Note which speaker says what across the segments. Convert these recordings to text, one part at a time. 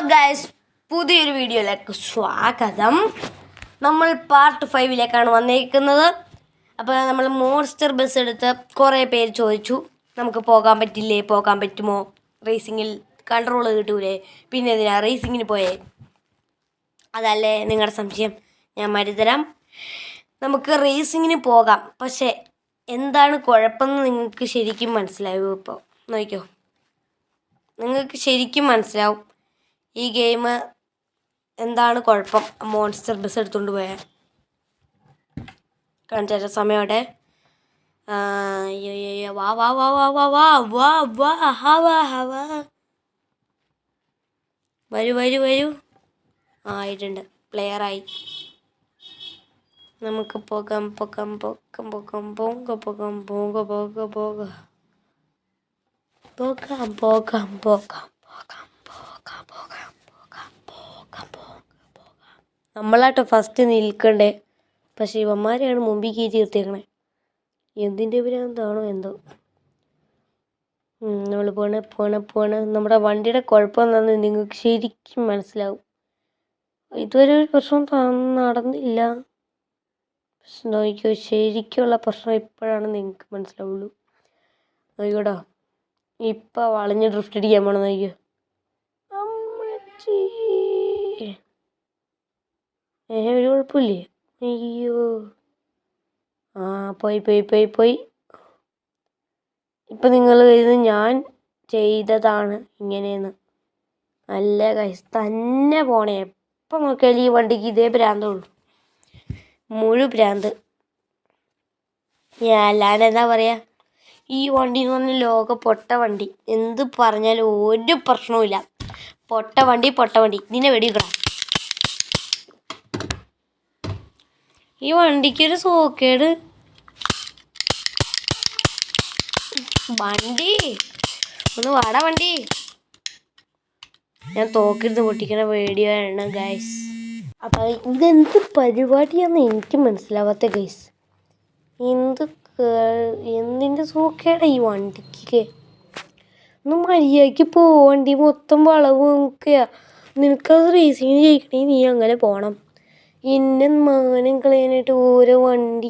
Speaker 1: Guys, പുതിയൊരു വീഡിയോയിലേക്ക് സ്വാഗതം. നമ്മൾ പാർട്ട് 5 വന്നിരിക്കുന്നത്. അപ്പോൾ നമ്മൾ മോൺസ്റ്റർ ബസ് എടുത്ത് കുറേ പേര് ചോദിച്ചു, നമുക്ക് പോകാൻ പറ്റില്ലേ, പോകാൻ പറ്റുമോ, റേസിങ്ങിൽ കൺട്രോൾ കിട്ടൂലേ, പിന്നെ എന്തിനാ റേസിങ്ങിന് പോയേ, അതല്ലേ നിങ്ങളുടെ സംശയം. ഞാൻ മരുതരാം. നമുക്ക് റേസിങ്ങിന് പോകാം. പക്ഷേ എന്താണ് കുഴപ്പമെന്ന് നിങ്ങൾക്ക് ശരിക്കും മനസ്സിലാവും. ഇപ്പോൾ നോക്കിക്കോ, നിങ്ങൾക്ക് ശരിക്കും മനസ്സിലാവും ഈ ഗെയിം എന്താണ് കുഴപ്പം. മോൺസ്റ്റർ ബസ് എടുത്തുകൊണ്ട് പോയാൽ കാണിച്ച സമയോടെ വാ വാ വാ വാ വാ വാ വാ വാ ഹവ ഹവ വരൂ വരൂ വരൂ. ആയിട്ടുണ്ട്, പ്ലെയറായി. നമുക്ക് പോകാം പോകാം പോകാം പോകാം പോക പോകാം പോക പോക പോക പോകാം പോകാം പോകാം പോകാം പോകാം പോകാം പോകാം പോകാം. നമ്മളാട്ടോ ഫസ്റ്റ് നിൽക്കണ്ടേ, പക്ഷേ ഇവന്മാരെയാണ് മുമ്പിൽ കയറ്റി നിർത്തിയേക്കണേ. എന്തിൻ്റെ ഭ്രാന്താണോ എന്തോ. നമ്മൾ പോണ നമ്മുടെ വണ്ടിയുടെ കുഴപ്പം എന്താണെന്ന് നിങ്ങൾക്ക് ശരിക്കും മനസ്സിലാവും. ഇതുവരെ ഒരു പ്രശ്നം നടന്നില്ല. പക്ഷെ നോക്കിയോ, ശരിക്കുള്ള പ്രശ്നം ഇപ്പോഴാണ് നിങ്ങൾക്ക് മനസ്സിലാവുള്ളൂ. നോക്കിയോടാ, ഇപ്പം വളഞ്ഞ് ഡ്രിഫ്റ്റ് അടിക്കാൻ പോണം. നോക്കിയോ, ഒരു കുഴപ്പമില്ലേ. അയ്യോ, പോയി പോയി പോയി പോയി. ഇപ്പം നിങ്ങൾ കരുതുന്നത് ഞാൻ ചെയ്തതാണ് ഇങ്ങനെയെന്ന്. അല്ല ഗൈസ്, തന്നെ പോണേ. എപ്പം നോക്കിയാലും ഈ വണ്ടിക്ക് ഇതേ ഭ്രാന്തമുള്ളൂ, ഭ്രാന്ത്. ഞാൻ അല്ലാണ്ട് എന്താ പറയുക, ഈ വണ്ടി എന്ന് പറഞ്ഞാൽ ലോക പൊട്ട വണ്ടി. എന്ത് പറഞ്ഞാലും ഒരു പ്രശ്നവുമില്ല. പൊട്ട വണ്ടി ഇതിനെ വെടിക്കണം. ഈ വണ്ടിക്കൊരു സോക്കേട്. വണ്ടി ഒന്ന് വാടാ വണ്ടി. ഞാൻ തോക്കിരുന്ന് പൊട്ടിക്കണ വീഡിയോ ആണ് ഗൈസ്. അപ്പം ഇതെന്ത് പരിപാടിയാണെന്ന് എനിക്ക് മനസ്സിലാവാത്ത ഗൈസ്. എന്തിൻ്റെ സോക്കേടാ ഈ വണ്ടിക്ക്. ഒന്ന് മര്യാദയ്ക്ക് വണ്ടി മൊത്തം വളവ് നോക്കുക. നിനക്കത് റേസിങ് ജയിക്കണേ നീ അങ്ങനെ പോകണം. എന്നെ മാനം കളയാനായിട്ട് ഓരോ വണ്ടി.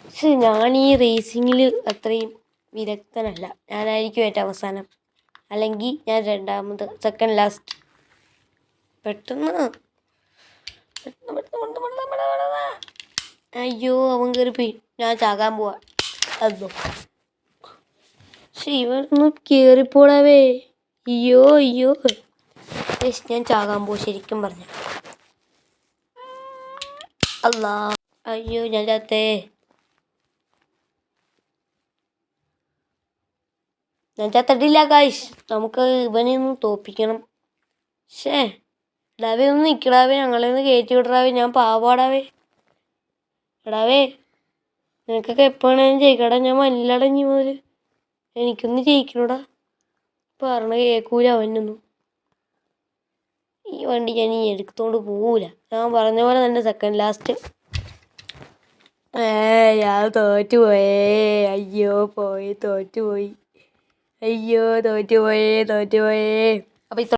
Speaker 1: പക്ഷെ ഞാൻ ഈ റേസിങ്ങിൽ അത്രയും വിദഗ്ധനല്ല. ഞാനായിരിക്കും ഏറ്റവും അവസാനം, അല്ലെങ്കിൽ ഞാൻ രണ്ടാമത്, സെക്കൻഡ് ലാസ്റ്റ്. പെട്ടെന്ന്. അയ്യോ, അവൻ കയറിപ്പോയി. ഞാൻ ചാകാൻ പോവാ. അതോ, പക്ഷെ ഇവനൊന്ന് കയറിപ്പോടാവേ. അയ്യോ അയ്യോ, ഞാൻ ചാകാൻ പോവാ ശരിക്കും പറഞ്ഞു. അല്ലാ, അയ്യോ ഞാൻ ചത്തേ. ഞാൻ ചത്തിട്ടില്ല ഗൈസ്. നമുക്ക് ഇവനെ ഒന്ന് തോപ്പിക്കണം. ശേ ഇടാവേ, ഒന്ന് നിൽക്കടാവേ, ഞങ്ങളെ ഒന്ന് കയറ്റി വിടറാവേ. ഞാൻ പാവാടാവേ. എടാവേ, നിനക്കൊക്കെ എപ്പോഴാണ് ജയിക്കടാ. ഞാൻ മല്ലടഞ്ഞു മുതൽ എനിക്കൊന്ന് ജയിക്കണോടാ. പറഞ്ഞ കേൾക്കൂല അവനൊന്നും. ഈ വണ്ടി ഞാൻ എടുത്തോണ്ട് പോവില്ല. ഞാൻ പറഞ്ഞ പോലെ തന്നെ സെക്കൻഡ് ലാസ്റ്റ്. ഞാൻ തോറ്റുപോയേ. അയ്യോ തോറ്റുപോയി. അയ്യോ തോറ്റുപോയേ. അപ്പം